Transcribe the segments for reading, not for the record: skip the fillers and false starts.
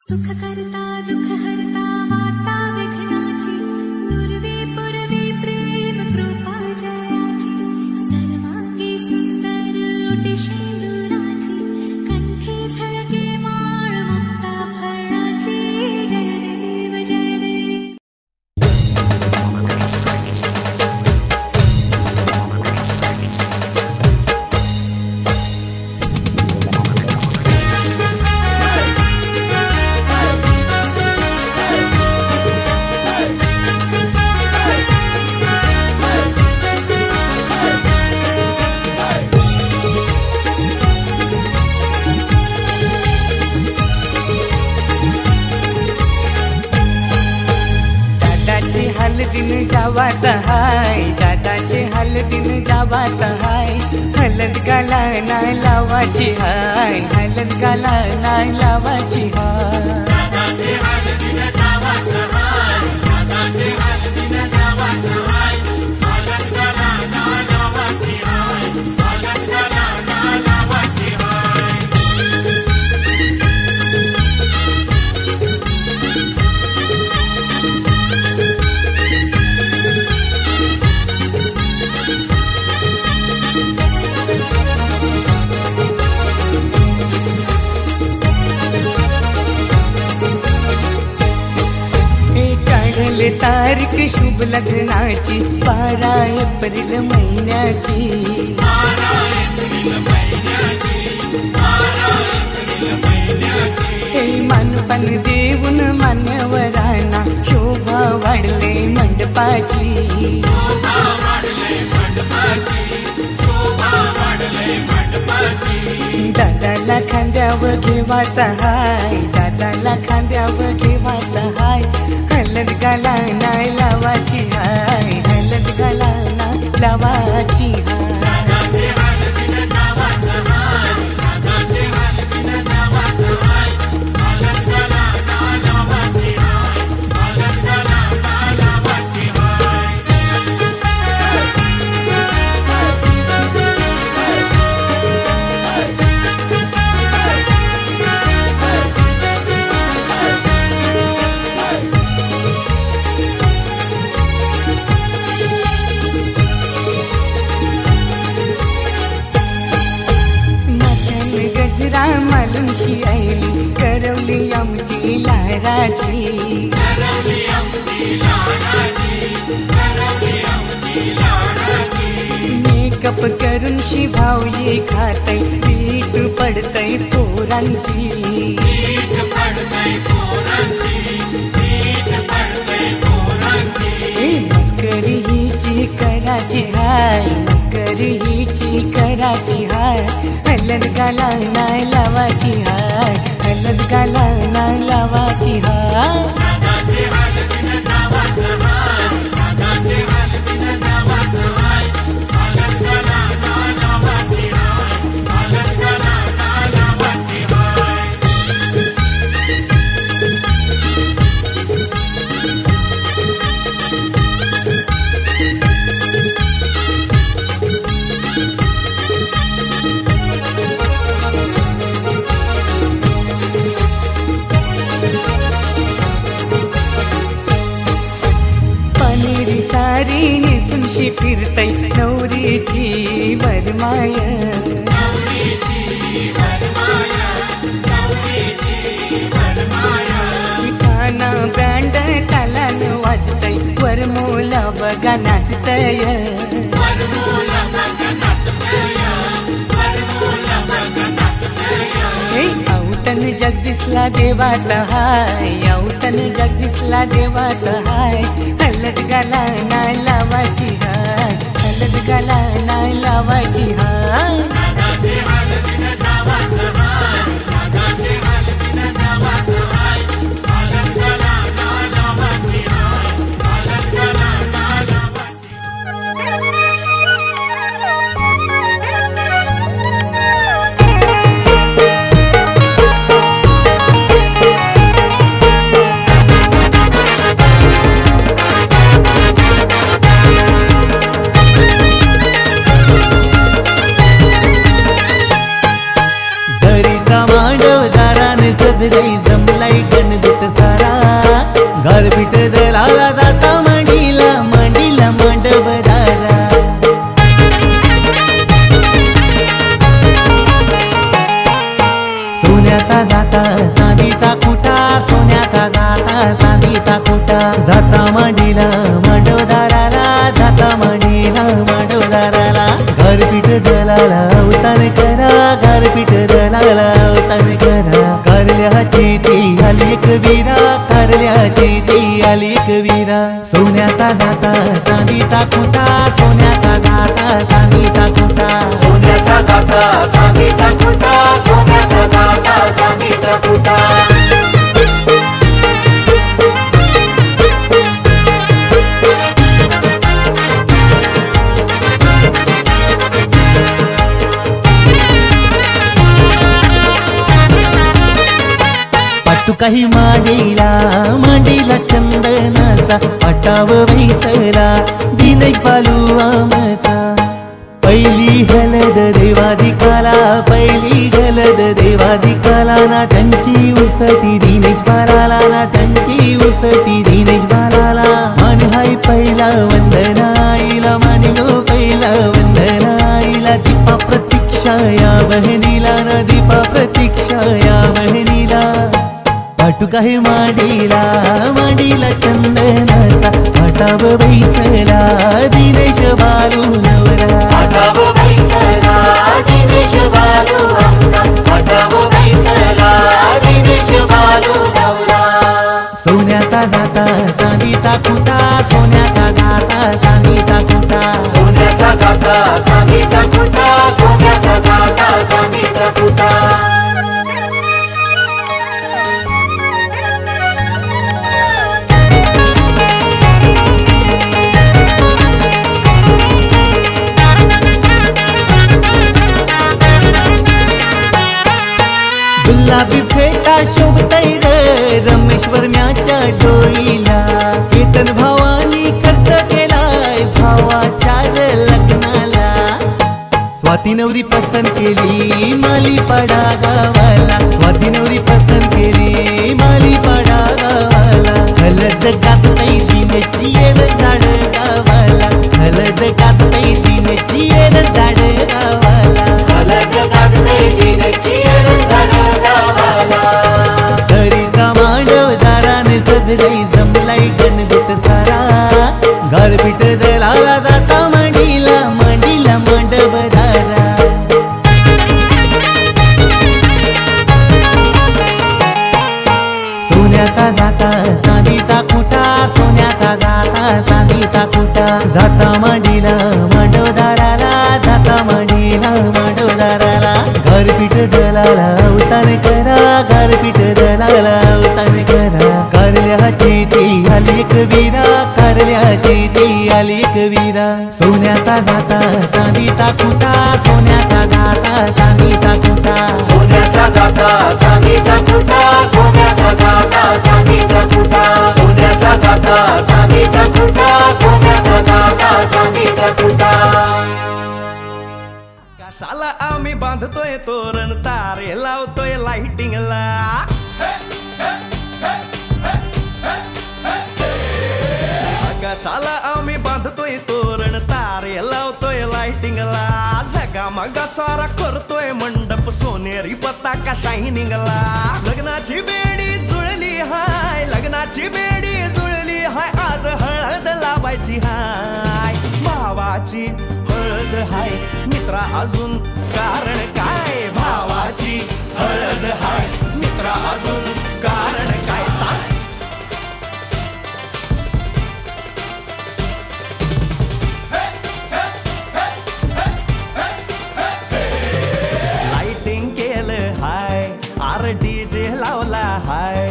सुख करता दुख हरता वार्ता विघ्नाची पूर्वी पूर्वी प्रेम कृपा जयाची सर्वांगी सुंदर ओटी शेंदुराची कंठी झळके माळ मुक्ता फळाची जय देव जय देव। दिन जावात हाय दादाचे हलदीन जावात हाय हलद गाला नाही लावाची हाय हलद गाला नाही लावाची हाय दादाचे हलदीन जावात हाय दादाचे हलदीन जावात हाय हलद गाला नाही लावाची हाय हलद गाला नाही लावाची हाय। तारीख शुभ लग्नाची 12 एप्रिल महिन्याची हे मानपण देऊन मान्यवरांना शोभा वाढले मंडपाची दादाला खांद्यावर घेवाचा हाय दादाला खांद्यावर घेवाचा हाय हलद गाला नाही लावाची हाय हलद गाला नाही लावाची हाय। मालुंशी आईली करवली आमची लाडाची मेकअप करून शिभावली खातय पीठ पडतय पोरांची मस्करी हिची कराची हाय मस्करी हिची कराची हाय हलद गाला नाही लावाची हाय हलद गाला नाही लावाची हाय। नेसूनशी फिरतय नवरीची वरमाय खाना बँड तालान वाजतय वरमोला बघा नाचतय औतन जगदीशला देवाचा हाय औतन जगदीशला देवाचा हाय हलद गाला नाही लावाची हाय हलद गाला नाही लावाची हाय। जमलाय गणगुत सारा गारपीट दलाला जाता मांडीला मांडीला मांडवदारा सोन्याचा जाता चांदीचा कुटा सोन्याचा जाता चांदीचा कुटा जाता मांडीला मांडवदाराला जाता मांडीला मांडवदाराला गारपीट दलाला अवतार करा गारपीट दलाला अवतार करा कारल्याची ती आली एक वीरा कारल्याची ती आली एक वीरा सोन्याचा जाता चांदीचा कुटा सोन्याचा जाता चांदीचा कुटा सोन्याचा जाता चांदीचा कुटा सोन्याचा जाता चांदीचा कुटा पाटू काही मांडीला मांडीला चंदनाचा पाटाव वैसला दिनेश बालू आमचा पहिली हलद देवाधिकाला पहिली हलद देवाधिकाला ना त्यांची उसटी दिनेश बालाला ना त्यांची उसटी दिनेश बालाला मान हाय पहिला वंदनाईला मानिलो पहिला वंदनाईला दीपा प्रतीक्षा या बहिणीला ना दीपा प्रतीक्षा या बहिणीला पाटू काही मांडीला मांडीला चंदनाचा पाटाव बैसला दिनेश बालू नवरा पाटाव बैसला दिनेश बालू आमचा पाटाव बैसला दिनेश बालू नवरा सोन्याचा जाता चांदीचा कुटा सोन्याचा जाता चांदीचा कुटा सोन्याचा जाता चांदीचा कुटा सोन्याचा जाता चांदीचा कुटा गुलाबी फेटा शोभतय रे रमेश्वर म्याच्या डोईला केतन भावानी खर्च केलाय भावाच्या लग्नाला स्वाती नवरी पसंत केली माली पाडा गावाला स्वाती नवरी पसंत केली माली पाडा गावाला हलद गातई दिनची येर झाड गावाला हलद गातई दिनची येर झाड गावाला हलद गाजते दिनची येर झाड गावाला तरी का मांडवदाराने सजलाई जमलाई गणगुत सारा गारपीट दलाला जाता मांडीला मांडीला मांडवदारा सोन्याचा जाता चांदीचा कुटा सोन्याचा जाता चांदीचा कुटा जाता मांडीला मांडवदाराला जाता मांडीला मांडवदाराला गारपीट दलाला अवतार करा गारपीट दलाला अवतार करा कारल्याची ती आली एक वीरा कारल्याची ती आली एक वीरा सोन्याचा जाता चांदीचा कुटा सोन्याचा जाता चांदीचा कुटा सोन्याचा जाता चांदीचा कुटा सोन्याचा जाता चांदीचा कुटा सोन्याचा जाता चांदीचा कुटा सोन्याचा जाता चांदीचा कुटा कशाला आम्ही बांधतोय तोरण तारे लावतोय लाइटिंगला कशाला आम्ही बांधतोय तोरण तारे लावतोय लाइटिंगला झगा मगा सारा करतोय मंडप सोनेरी पताका शायनिंगला लग्नाची बेडी जुळली हाय लग्नाची बेडी जुळली हाय आज हळद लावायची हाय भावाची हळद हाय मित्रा अजून कारण काय भावाची हळद हाय मित्रा अजून कारण काय सांग लाइटिंग केलं हाय आर डीजे लावला हाय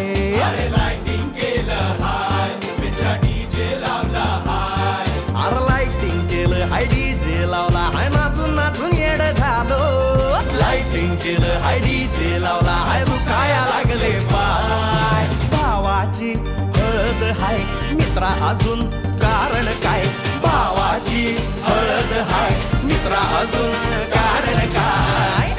अरे लाइटिंग केलं हाय मित्रा डीजे लावला हाय आर लाइटिंग केलं हाय डीजे लावला हाय नाचून नाचून येड झालो लाइटिंग केलं हाय डीजे लावला हाय दुखाया लागले पाय भावाची हळद हाय मित्रा अजून कारण काय भावाची हळद हाय मित्रा अजून कारण काय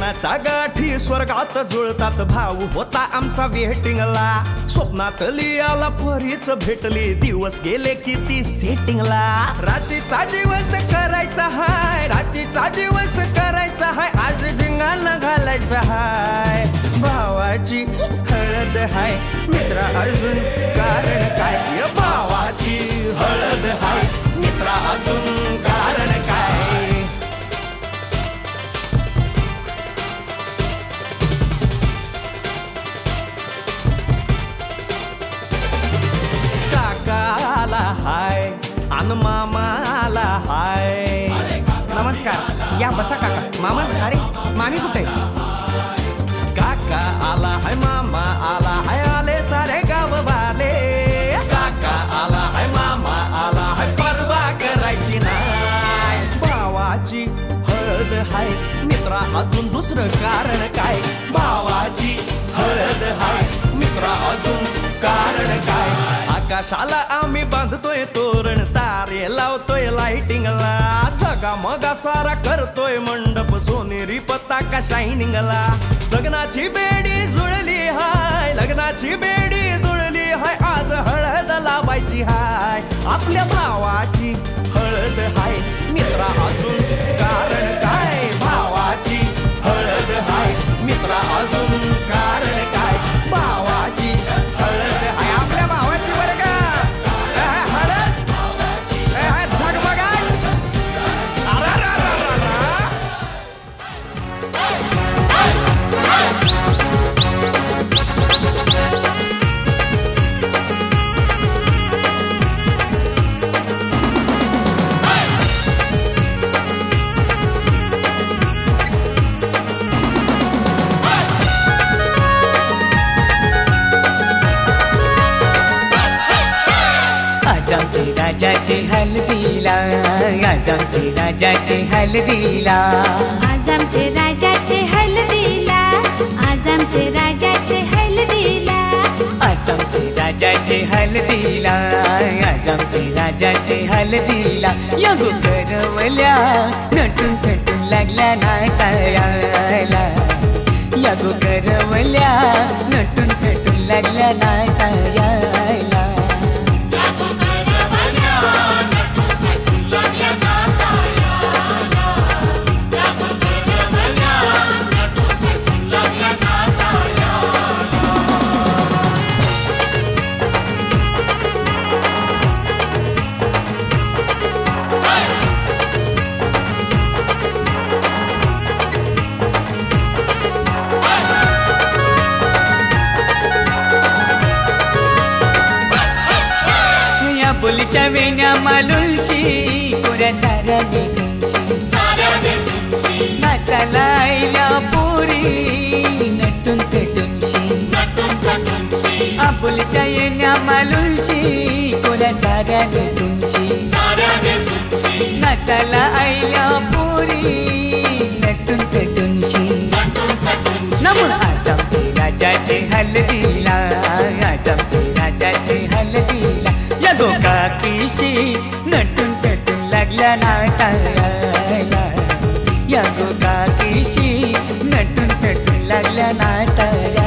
लग्नाच्या गाठी स्वर्गात जुळतात भाऊ होता आमचा वेटिंगला स्वप्नातली आला परीच भेटली दिवस गेले किती सेटिंगला रात्रीचा दिवस करायचा हाय रात्रीचा दिवस करायचा हाय आज धिंगाणा घालायचा हाय भावाची हळद हाय मित्रा अजून कारण काय भावाची हळद हाय मित्रा अजून कारण काय काकाला हाय अन मामाला हाय नमस्कार या बसा काका मामा अरे मामी कुठे काका आला हाय मामा आला हाय आले सारे गाव वाले काका आला हाय मामा आला हाय परवा करायची नाय भावाची हळद हाय मित्रा अजून दुसरं कारण काय भावाची हळद हाय मित्रा अजून कारण काय आकाशाला आम्ही बांधतोय तोरण तारे लावतोय लाइटिंगला सगा मगा सारा करतोय मंडप सोनेरी पताका शायनिंगला लग्नाची बेडी जुळली हाय लग्नाची बेडी जुळली हाय आज हळद लावायची हाय आपल्या भावाची हळद हाय मित्रा अजून कारण काय भावाची हळद हाय मित्रा अजून कारण काय भावाची हळद हाय आपल्या भावाची बरं का हळद झगमगाट आमचे राजाचे हल्दीला आज आमचे राजाचे हल्दीला आज आमचे राजाचे हल्दीला आज आमचे राजाचे हल्दीला आज आमचे राजाचे हल्दीला आज आमचे राजाचे हल्दीला यगो करवल्या नटून थटून लागल्या नाचायला यगो करवल्या नटून थटून लागल्या नाचायला बोलीच्या वेण्या मालुशी कोऱ्या साऱ्या दिसूनशी नाचाला आईल्या पोरी नटून थटूनशी आबोलीच्या येण्या मालुशी कोऱ्या साऱ्या दिसूनशी नाचाला आईल्या पोरी नटून थटूनशी नमून आज आमचे राजाचे हल्दीला आज आमचे राजाचे हल्दीला यगो काकीशी नटून थटून लागल्या नाचायला यगो काकीशी नटून थटून लागल्या नाचायला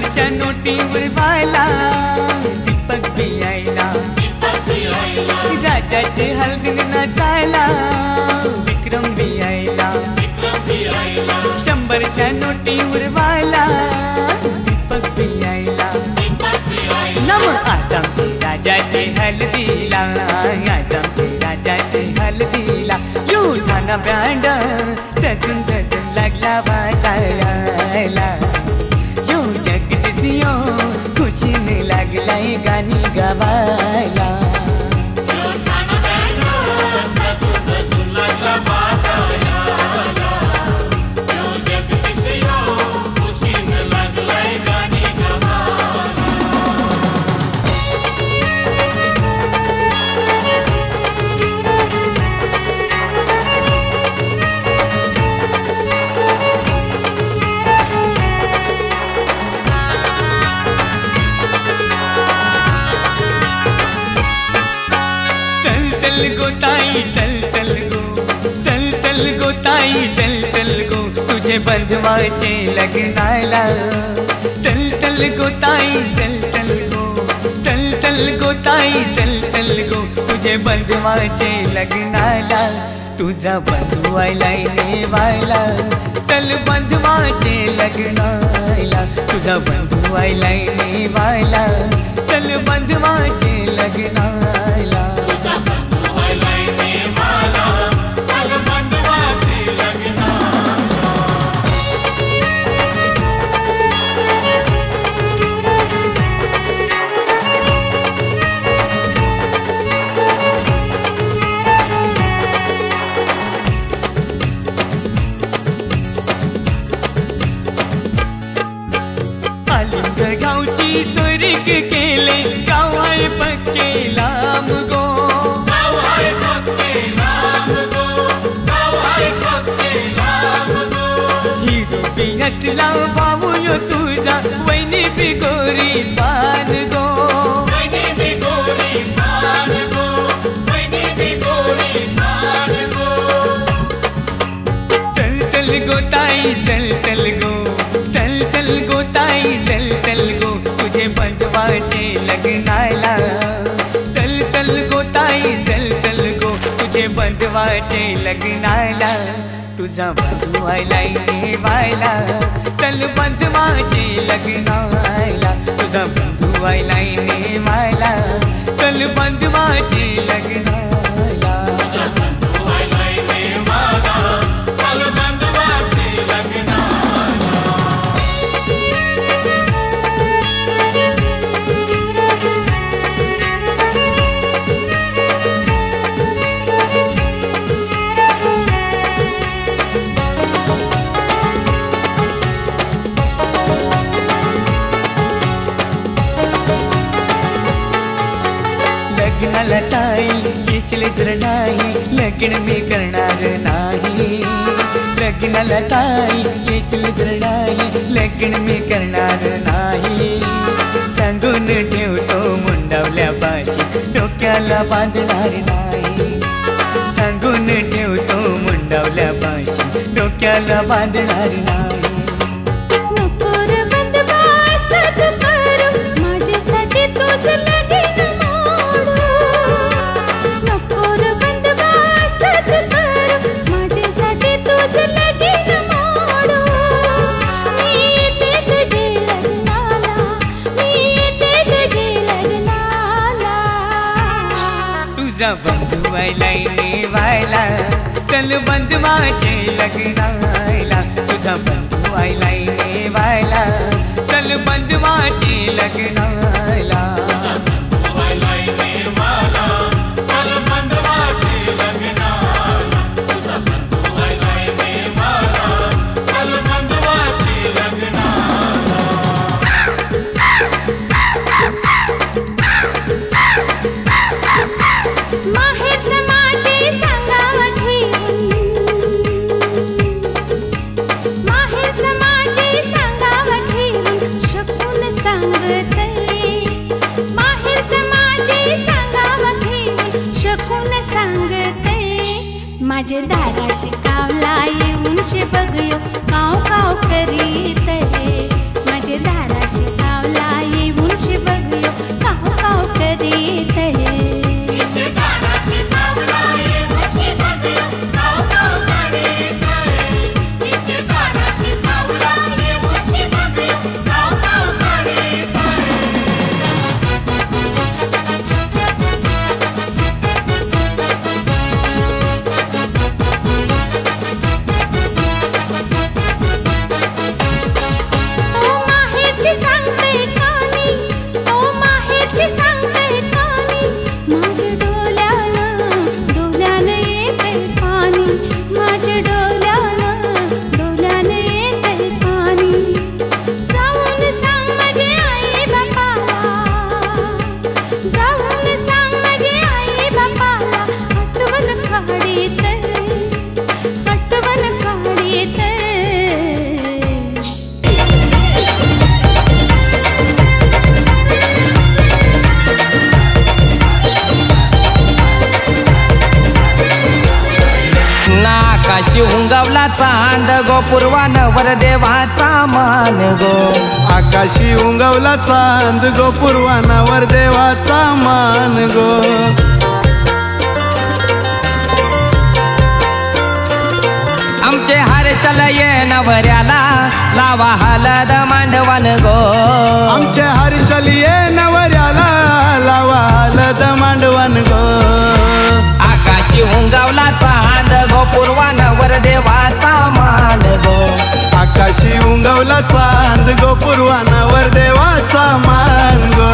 शंभरच्या नोटीवर व्हायला दीपक बी यायला राजाचे हलगीन नाचायला विक्रम बी यायला शंभरच्या नोटीवर व्हायला दीपक बी यायला नम आज आमचे राजाचे हलदीला आज आमचे राजाचे हलदीला युठाना बँड सजून सजून लागला वाजायला यो जगदीशियो खुशीने लागलाय गाणी गावायला चल गो ताई चल चल गो चल चल गो ताई चल चल गो तुझे बंधवाचे लग्नाला चल चल गो ताई चल चल गो चल चल गो ताई चल चल गो तुझे बंधवाचे लग्नाला तुझा बंधू आयलाय नेवायला चल बंधवाचे लग्नाला तुझा बंधू आयलाय नेवायला चल बंधवाचे लग्नाला गावची स्वर्ग केले गाव आहे पक्के लांब गो गाव आहे पक्के लांब गो गाव आहे पक्के लांब गो ही रूपी हसला भाऊयो तुझा वैनी बिगोरी पान गो वैनी बिगोरी पान गो वैनी बिगोरी पान गो चल चल गो ताई चल चल गो चल चल गो ताई चल चल गो तुझे बंधवाचे लग्नाला चल चल गो ताई चल चल गो तुझे बंधवाचे लग्नाला तुझा बंधू आयलाय नेवायला चल बंधवाचे लग्नाला तुझा बंधू आयलाय नेवायला चल बंधवाचे लग्नाला लग्नाला ताई येशील तर नाही लग्न मी करणार नाही लग्नाला ताई येशील तर नाही लग्न मी करणार नाही सांगून ठेवतो मुंडावल्या पाशी डोक्याला बांधणार नाही सांगून ठेवतो मुंडावल्या पाशी डोक्याला बांधणार नाही तुझा बंधू आयलाय नेवायला चल बंधवाचे लग्नाला तुझा बंधू आयलाय नेवायला चल बंधवाचे लग्नाला माझे दाराशी कावला येऊन बघयो काव काव करीत माझे दाराशी आकाशी उंगवला चांद गो पूर्वानवर देवाचा मान गो. आकाशी उंगवला चांद गो पूर्वानवर देवाचा मान गो. आमचे हर्षल ये नवऱ्याला लावा हलद मांडवन गो. आमचे हर्षल ये नवऱ्याला लावा हलद मांडवन गो. आकाशी उंगवला चांद गो पूर्वानवर देवाचा मान गो. आकाशी उंगवला चांद गो पूर्वानवर देवाचा मान गो.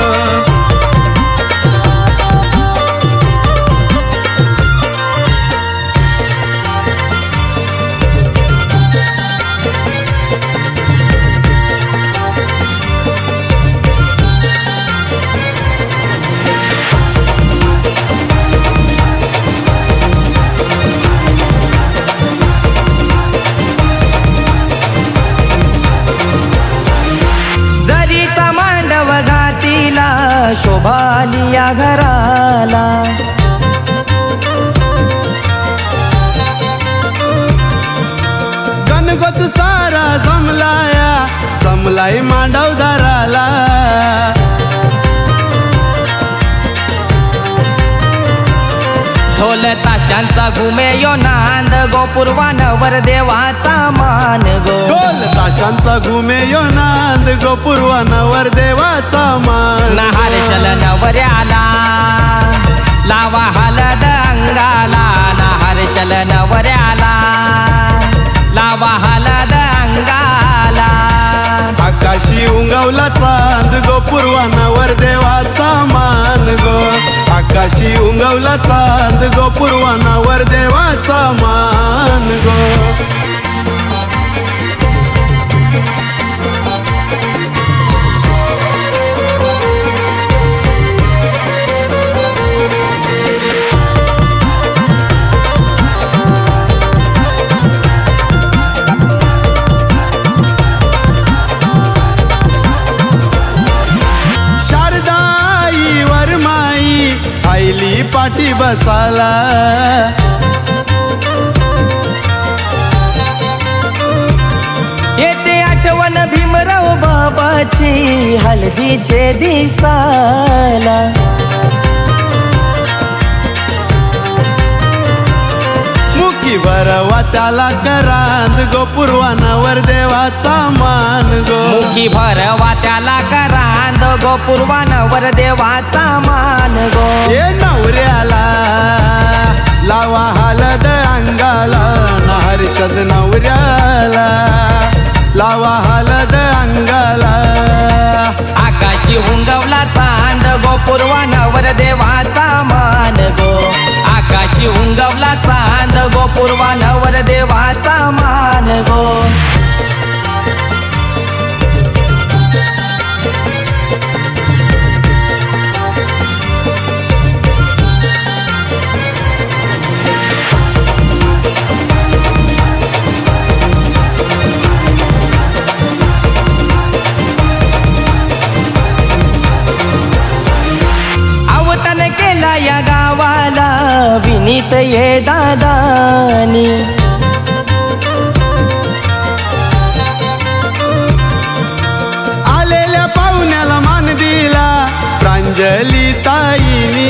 शोभाली या घराला गणगोत सारा जमलाया जमलाई मांडव दाराला. ढोल ताशांचा घुमे यो नांद गो पूर्वानवर देवाचा मान गो. ढोल ताशांचा घुमे यो नांद गो पूर्वानवर देवाचा मान. हर्षल नवऱ्याला लावा हलद अंगाला. हर्षल नवऱ्याला लावा हलद अंगाला. आकाशी उंगवला चांद गो पूर्वानवर देवाचा मान गो. आकाशी उंगवला चांद गो पूर्वानवर देवाचा मान गो. आईली पाठी बसाला. येते आठवण भीमराव बाबाची हळदीचे दिसाला. मुखी भरवा त्याला करांद गो पूर्वानवर देवाचा मान गो. मुखी भरवा त्याला करांद गो पूर्वानवर देवाचा मान गो. ये नवऱ्याला लावा हलद अंगाला. हर्षद नवऱ्याला लावा हलद अंगाला. आकाशी उंगवला चांद गो पूर्वानवर देवाचा मान गो. आकाशी उंगवला चांद गो पूर्वानवर देवाचा मान गो. या गावाला विनीत ये दादानी. आलेल्या पाहुण्याला मान दिला. प्रांजळ अंजली ताईनी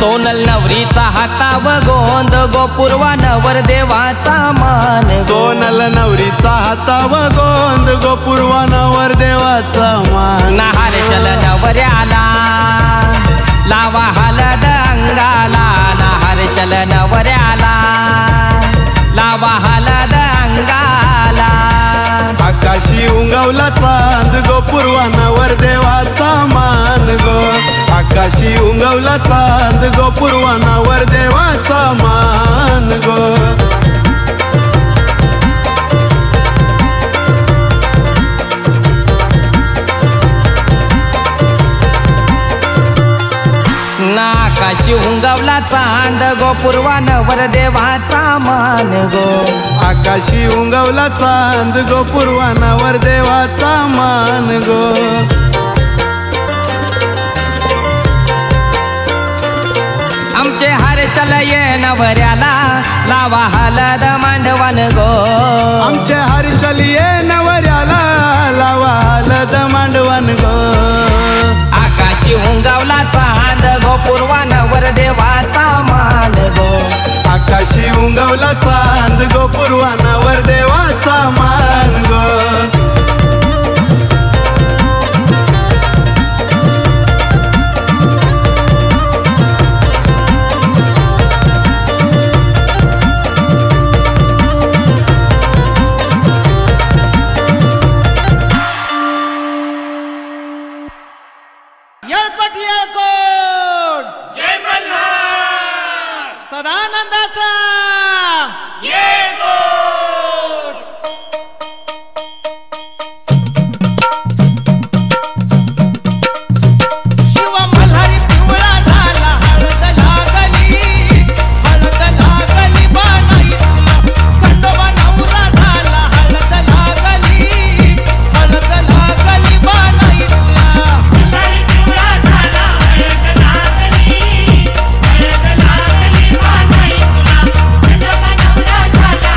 सोनल नवरीचा हाताव गोंद गोपूर्वा नवर देवाचा मान सोनल नवरीचा हाताव गोंद गोपूर्वा नवर देवाचा मान हर्षल नवऱ्याला लावा हलद अंगाला हर्षल नवऱ्याला लावा हलद अंगाला आकाशी उंगवला चांद गोपूर्वा नवर देवाचा मान गो आकाशी उंगवला चांद गोपूर्वा नवर देवाचा मान गो आकाशी उंगवला चांद गोपूर्वा नवर देवाचा मान गो आकाशी उंगवला चांद गोपूर्वा नवर देवाचा मान गो आमचे हर्षल ये नवऱ्याला लावा हलद मांडवन गो आमचे हर्षल ये नवऱ्याला लावा हलद मांडवन गो आकाशी उंगवला चांद गोपूर्वा नवर देवाचा मान गो आकाशी उंगवला चांद गोपूर्वा नवर देवाचा मान गो सदानंदाचा शिव मल्हारी पिवळा झाला हळद लागली बाणाईतला खंडोबा नवरा झाला हळद लागली बाणाईतला मल्हारी पिवळा झाला हळद लागली बाणाईतला खंडोबा नवरा झाला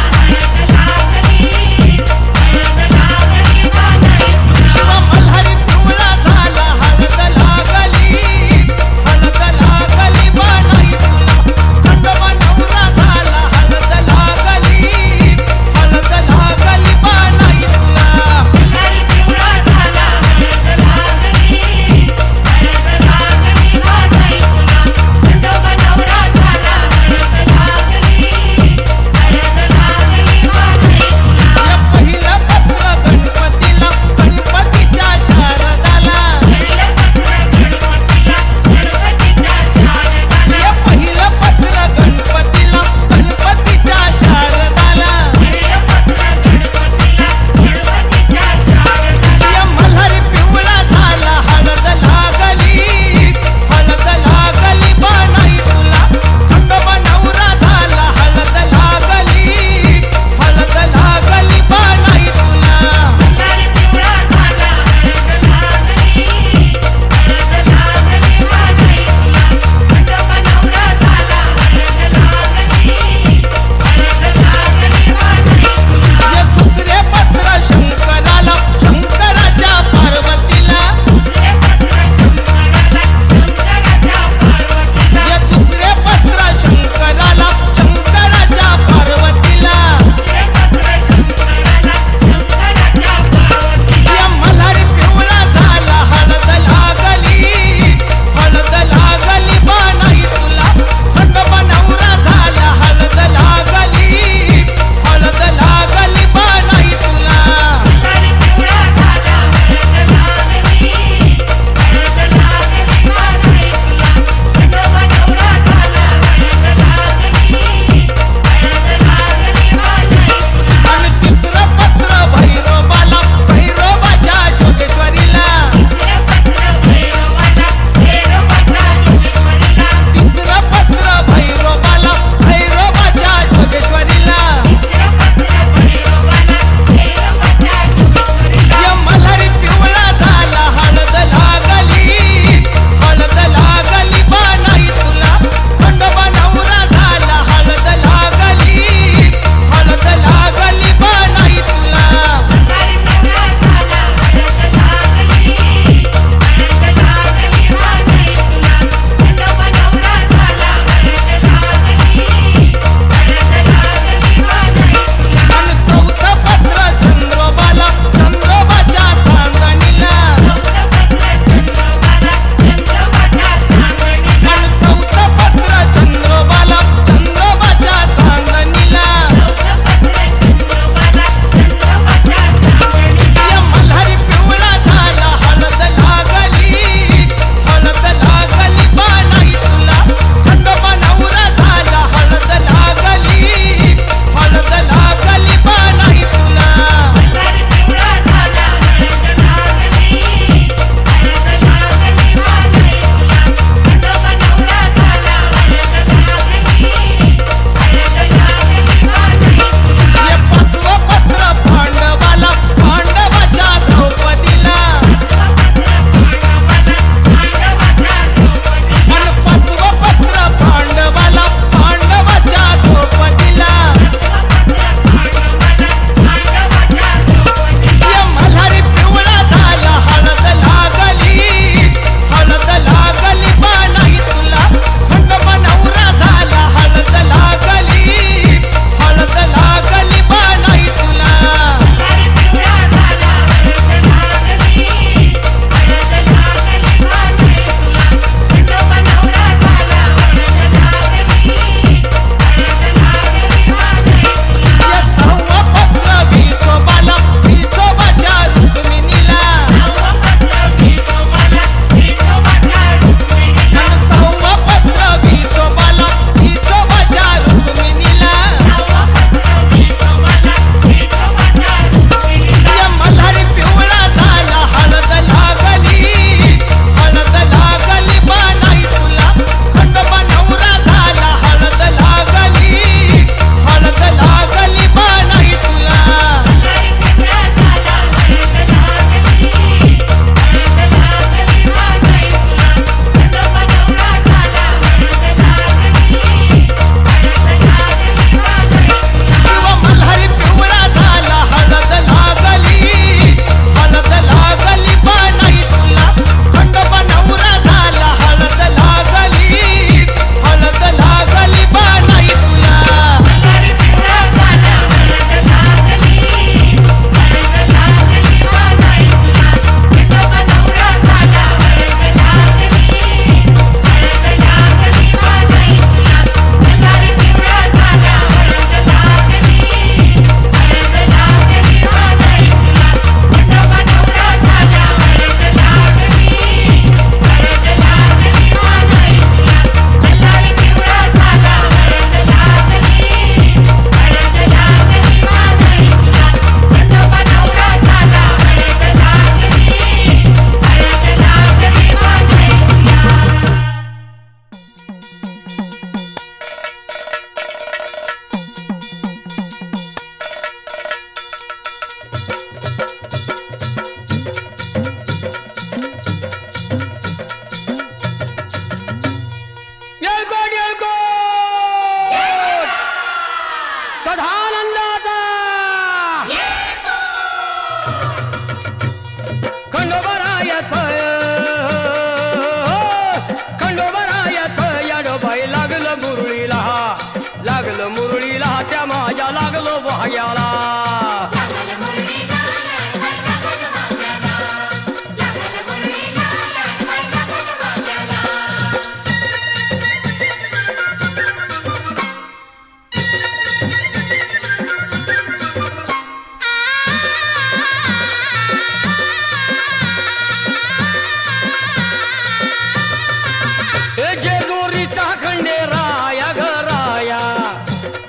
लागलो भाग्याला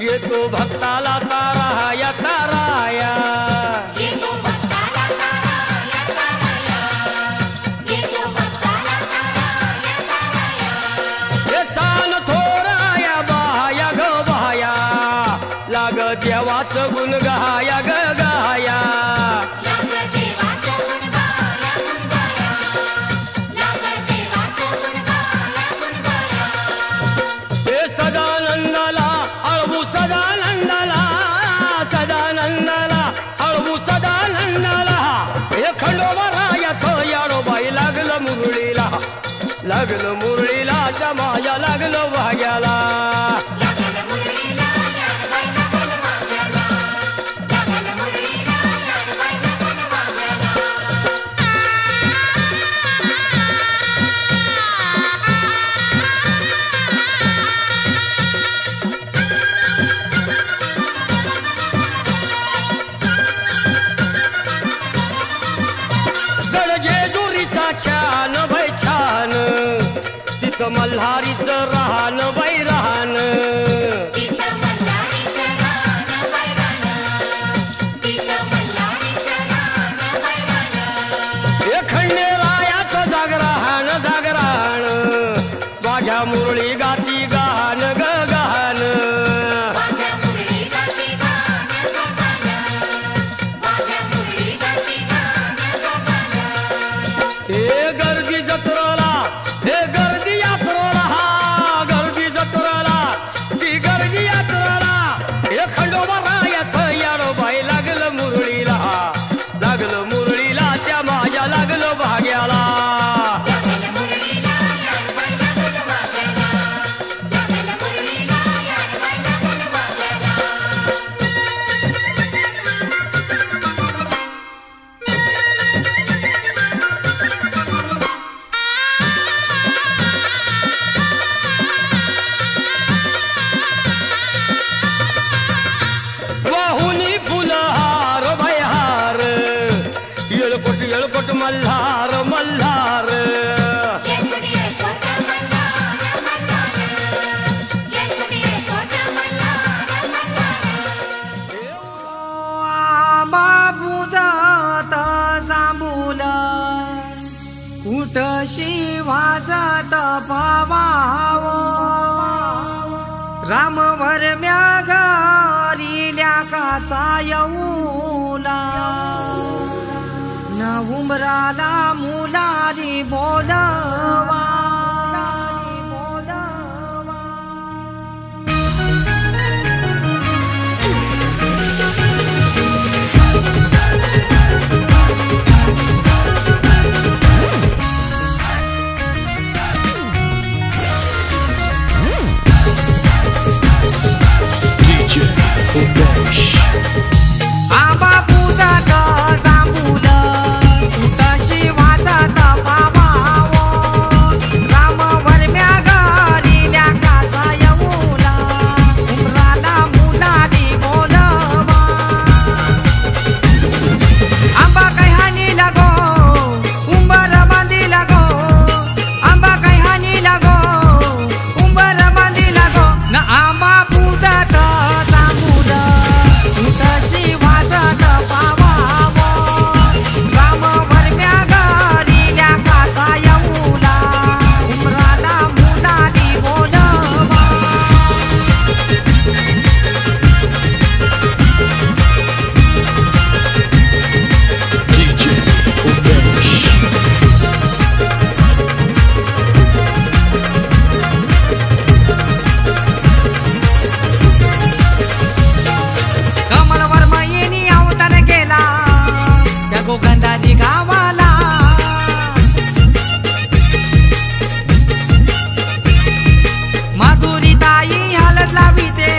येतो भक्ताला ताराया ताराया हे सान थोराया बाया ग बाया लाग देवाचं गुण गाया ग गाया हे सदानंदाला अळवू सदानंदाला सदानंदाला अळवू सदानंदाला हे खंडोबारायाचं याडोबाई लागलं मुरळीला जमाया लागलं भाग्याला छान बाई छान तिथं मल्हारीचं राहण बाई राहण हे खंडेरायाचं जागराहण जागराहण माझ्या मुरळी गाती गाहन ग गाहन हे गर्दी जत्रेला हे गर्दी यात्रेला गर्दी जत्रेला ती गर्दी यात्रेला हे खंडोबारायाचं याडोबाई लागलं मुरळीला त्या माझ्या लागलं भाग्याला येळकोट मल्हार मल्हार बाबू जात जांभूल कुठशी वाजत भावाव रामवर म्यागारिल्या काचा येऊला न उमराला मुलारी बोलवा आबा पूजात जांभूल कुठशी वाजत भावाव रामवर म्यागारिल्या काचा येऊला उमराला मुलारी बोलवा आंबा काही हानी लागो उंबर बांधी लागो आंबा काही हानी लागो उंबर बांधी लागो न आंबा पूजात जांभूल कुठशी वाजत भावाव रामवर म्यागारिल्या काचा येऊला उमराला मुलारी बोलवा कमलवर मयेनी अवतार केला त्या गोगंधारी गावाला माधुरी ताई हलत लाविते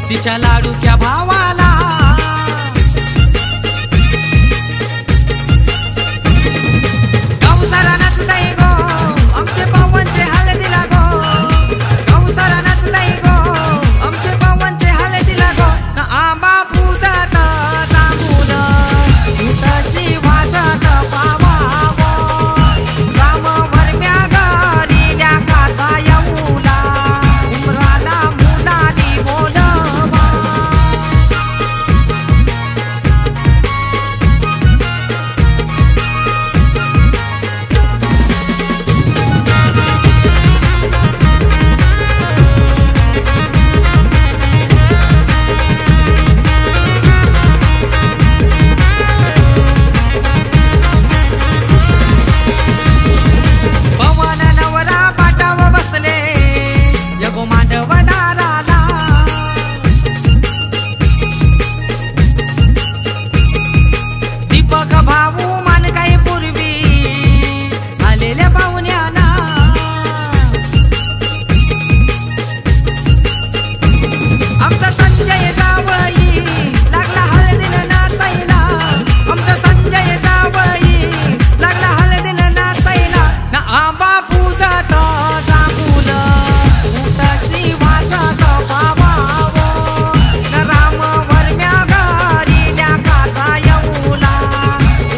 तिच्या लाडूक्या भावा पूजत जांभूल उठशी वाजत पावावो राम वरम्या घरी काचा येऊला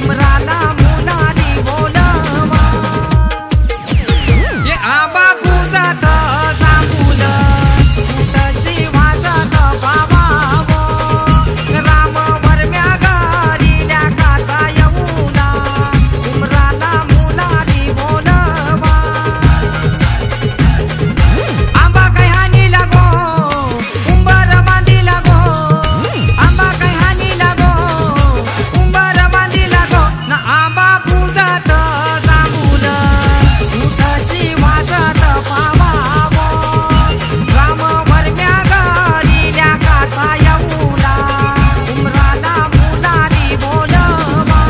उमराला मुलाली बोलवा ये आबा पूजत जांभूल उठशी वाजत पावावो राम वरम्या घरी काचा येऊला उमराला मुलाली बोलवा आंबा काय हानी लागो उंबर बांधी लागो आंबा काय हानी लागो उंबर बांधी लागो ना आंबा पूजत जांभूल उठशी वाजत पावावो राम वरम्या घरी काचा येऊला उमराला मुलाली बोलवा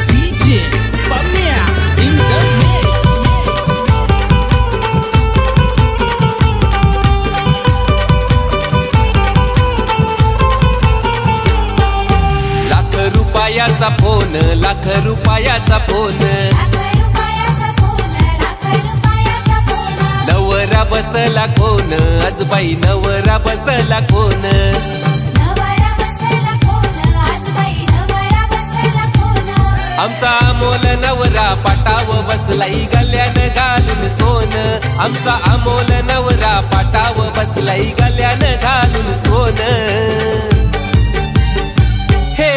DJ Pamea in the mix. Lakh रुपयाचा फोन, लाख रुपयाचा फोन, नवरा बसला कोण, आजबाई नवरा बसला कोण, आमचा अमोल नवरा पाटाव बसलाई गल्यानं घालून सोन, आमचा अमोल नवरा पाटाव बसलाई गल्यानं घालून सोन. हे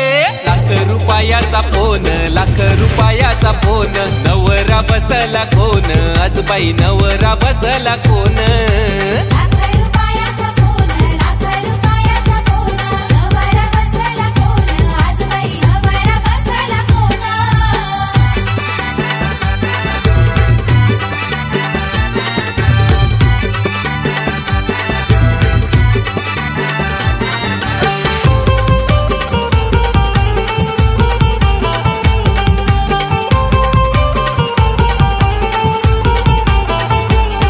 लाख रुपयाचा फोन, लाख रुपयाचा फोन, नवरा बसला कोण, आजबाई नवरा बसला कोण.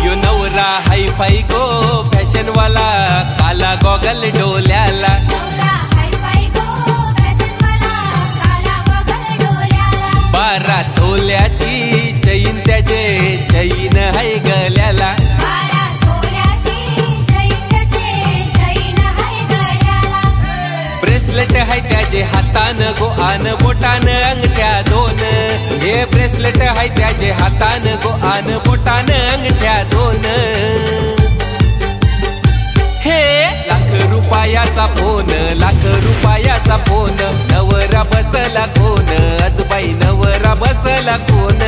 यो नवरा हाय फाय गो फॅशन वाला, काला गॉगल डोल्याला, बारा तोल्याची चैन त्याचे चैन हाय गल्याला, ब्रेसलेट हाय त्याचे हातान गो आन बोटान अंगठ्या दोन, हे ब्रेसलेट हाय त्याचे हातान गो आन बोटान अंगठ्या दोन. हे लाख रुपयाचा फोन, लाख रुपयाचा फोन, नवरा बसला कोण, आजबाई नवरा बसला कोण.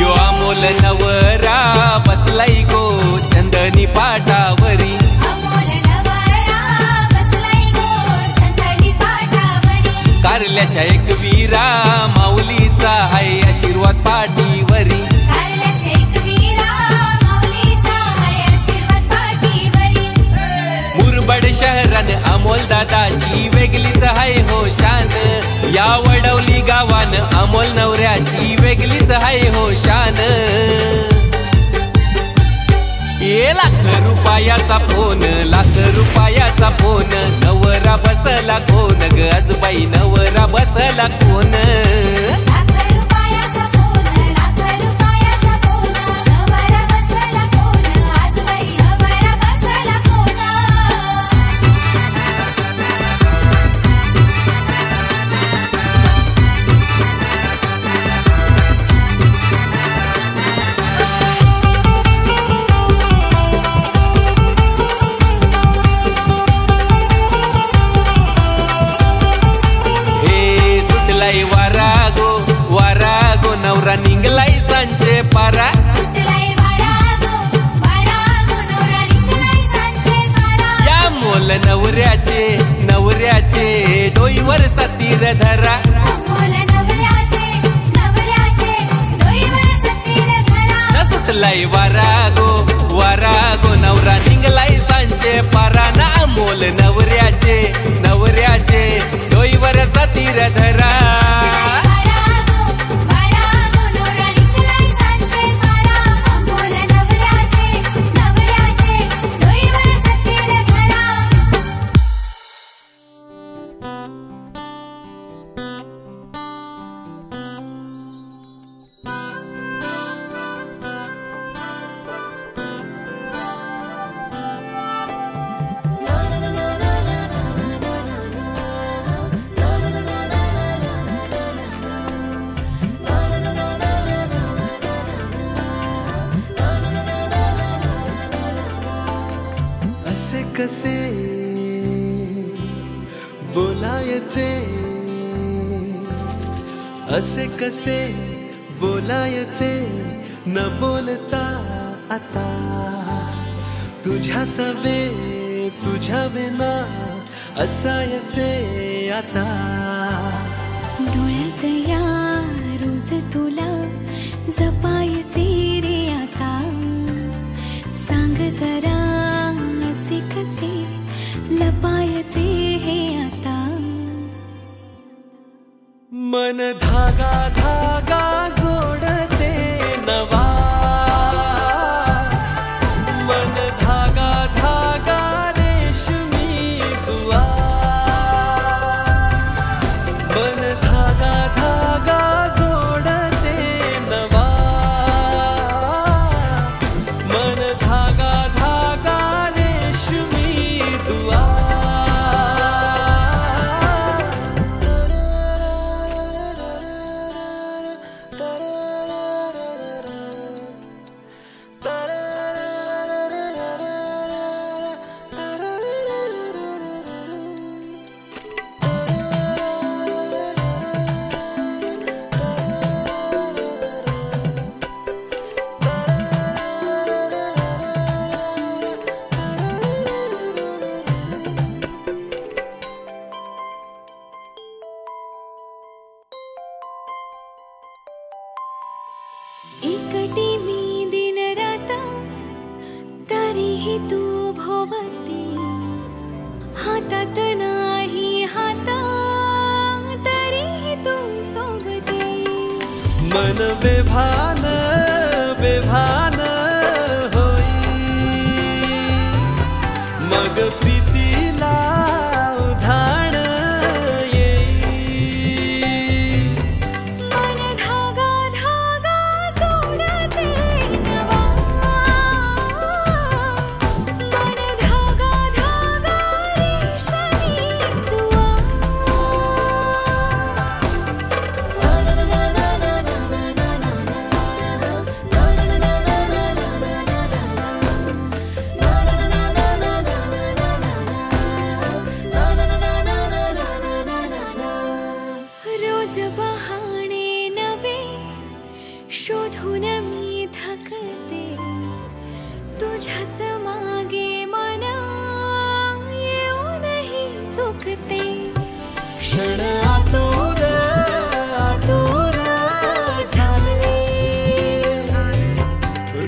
यो अमोल नवरा बसलाई गो चंदनी पाटावरी, कारल्याच्या एक वीरा माऊलीचा हाय आशीर्वाद पाठीवरी, मुरबाड शहरान अमोल दादाची वेगळीच हाय हो शान, या वडवली गावान अमोल नवऱ्याची वेगळीच हाय हो शान. ये लाख रुपयाचा फोन, लाख रुपयाचा फोन, नवरा बसला कोण ग, आजबाई नवरा बसला कोण. नवऱ्याचे डोईवर सतीर धरा बोलाय वरागो वरागो नवरा निघलाय सांचे पराना अमोल नवऱ्याचे नवऱ्याचे डोईवर सतीर धरा कसे बोलायचे असे कसे बोलायचे न बोलता आता तुझ्या सवे तुझ्या विना असायचे आता डोळ्यात या रोज तुला जपायचे रे आता सांग जरा असे कसे लपायचे हे आता मन धागा धागा जोडते नवा मन धागा धागा रेशमी दुआ मन धागा धागा जोडते नवा मन धागा धागा रेशमी दुआ एकटी मी दिन रात तरीही तू भोवती हातात नाही हात तरीही तू सोबती मन बेभान बेभान होई मग प्रीतीला उधाण येई मन धागा धागा जोडते नवा मन धागा धागा रेशमी दुआ रोज बहाणे नवे शोधून मी थकते तुझ्याच मागे मन येऊनही चुकते क्षण आतुर आतुर झाले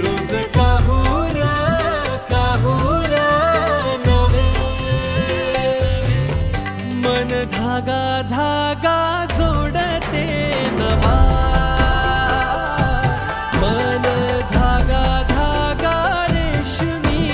रोज काहूर काहूर नवे मन धागा धागा जोडते नवा मन धागा धागा रेशमी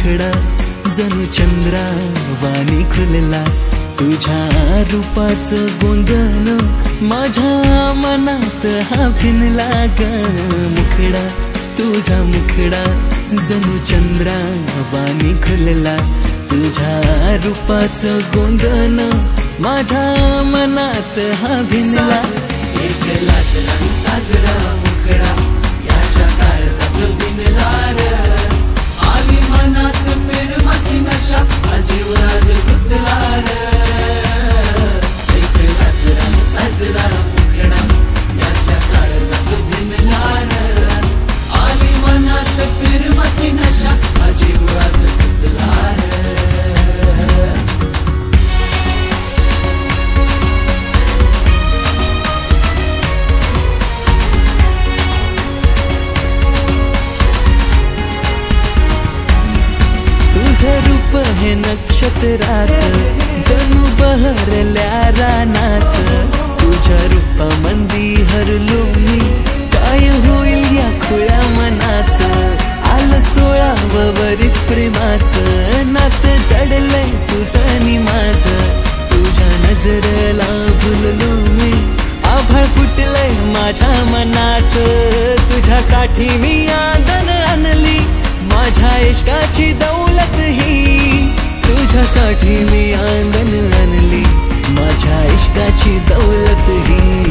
मुखडा जणू चंद्रावाणी खुलला, तुझ्या रूपाचं गोंधन माझ्या मनात हा भिनला ग. मुखडा तुझा मुखडा जणू चंद्रावाणी खुलला, तुझ्या रूपाचं गोंधन माझ्या मनात हा भिनला. एक लाजला साजरा मुखडा याच्या काळजात भिनला रे, आली मनात प्रेमाची नशा अजीव राज गुंतला रे. एक लाजला साजरा मुखडा याच्या काळजात भिनला रे, आली मनात प्रेमाची नशा अजीव राज गुंतला रे. रूप हे नक्षत्राचं जणू बहरल्या रानाचं, तुझ्या रूपामंदी हरलो मी काय होईल या खुळ्या मनाचं. आलं 16 वरीस प्रेमाचं नातं जडलंय तुझं नि माझं, तुझ्या नजरेला भुललो मी आभाळ फुटलंय माझ्या मनाचं. तुझ्यासाठी मी आदन आणली माझ्या इश्काची दौलत ही, तुझ्यासाठी मी आंगण आणली माझ्या इश्काची दौलत ही.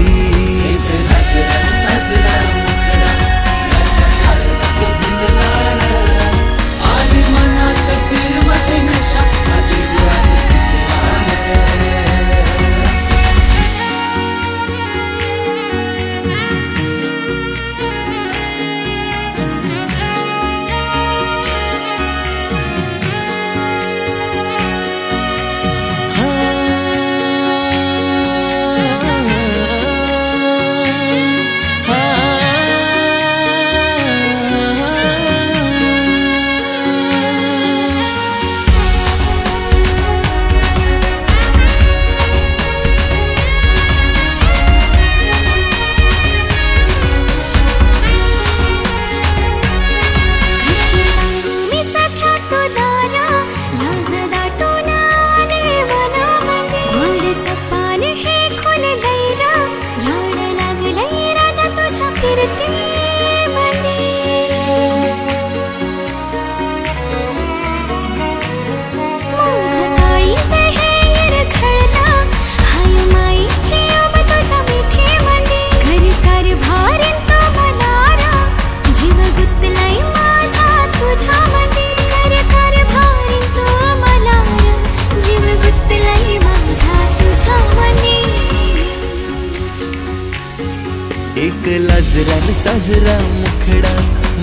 एक लाजरा साजरा मुखडा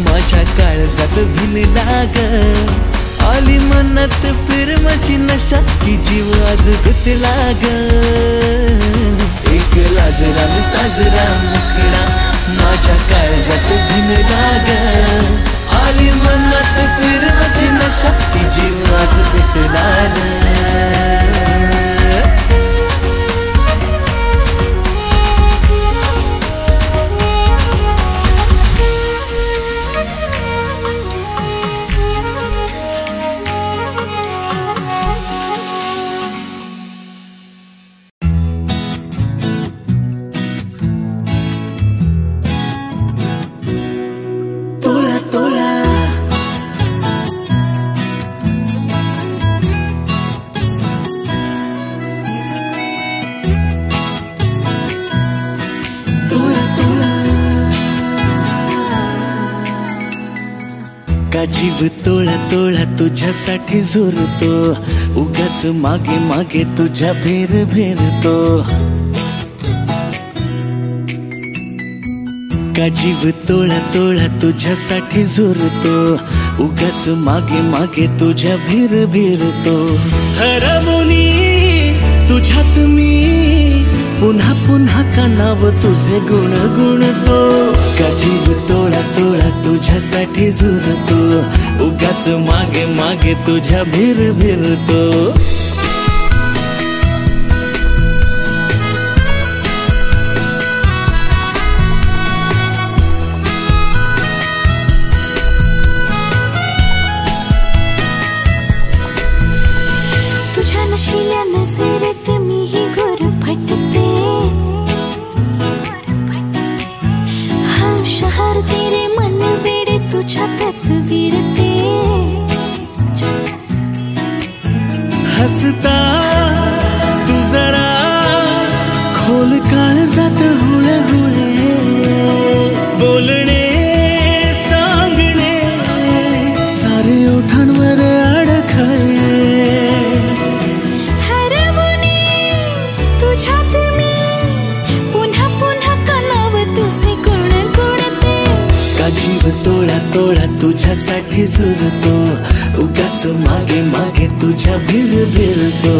माझ्या काळजात भिनला ग, आली मनात प्रेमाची नशा की जीव आज गुंतला ग. एक लाजरा साजरा मुखडा माझ्या काळजात भिनला ग, आली मनात प्रेमाची नशा की जीव आज गुंतला ग. जीव तोळा तोळा तुझ्यासाठी झुरतो, उगाच मागे मागे तुझ्या भेर भेरतो. का जीव तोळा तोळा तुझ्यासाठी झुरतो, उगाच मागे मागे तुझ्या भेर भेरतो. हरमुनी तुझ्यात मी पुन्हा पुन्हा कानाव तुझे गुण गुणतो. का जीव तोळा तोळा तुझ्यासाठी झुरतो, उगाच मागे मागे तुझ्या भेर भेरतो. नशिल्या नजरेत मीही गुरफटते हा शहर तेरे मन वेडे तुझ्यातच विरते हसता तू जरा खोल काळजात हुळहुळे बोलणे सांगणे सारे ओठांवर अडखळे हरवणे तुझ्यात मी पुन्हा पुन्हा कानाव तुझे गुणगुणते का जीव तोळा तोळा तुझ्यासाठी झुरतो उगाच मागे मागे तुझ्या भिर भिरतो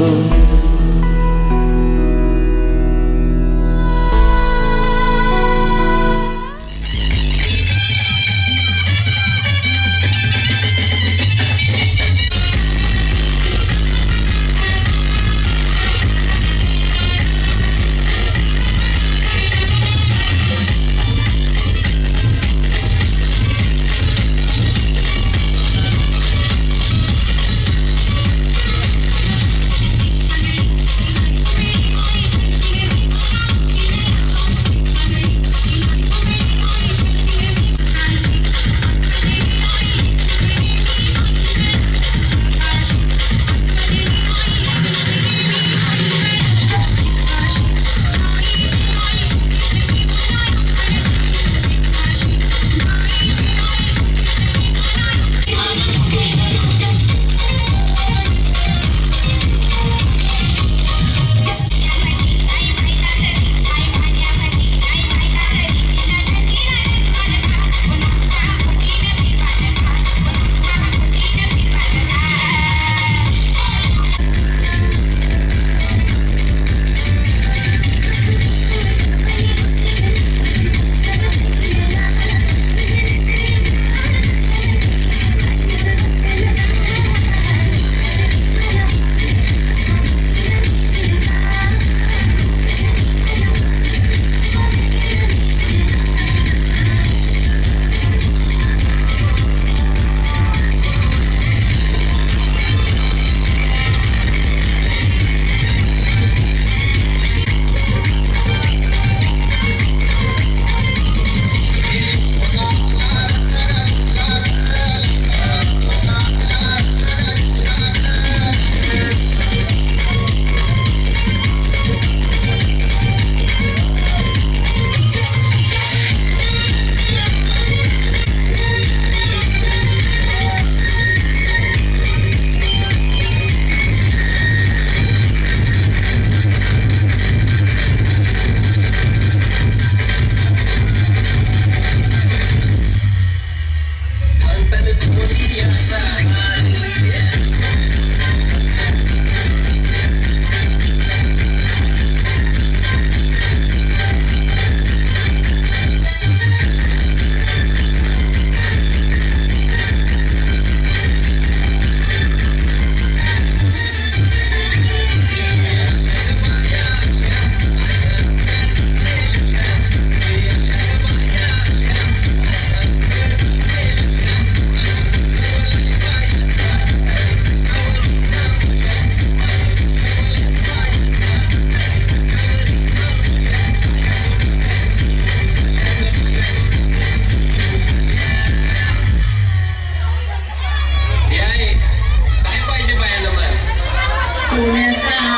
सोन्याचा हा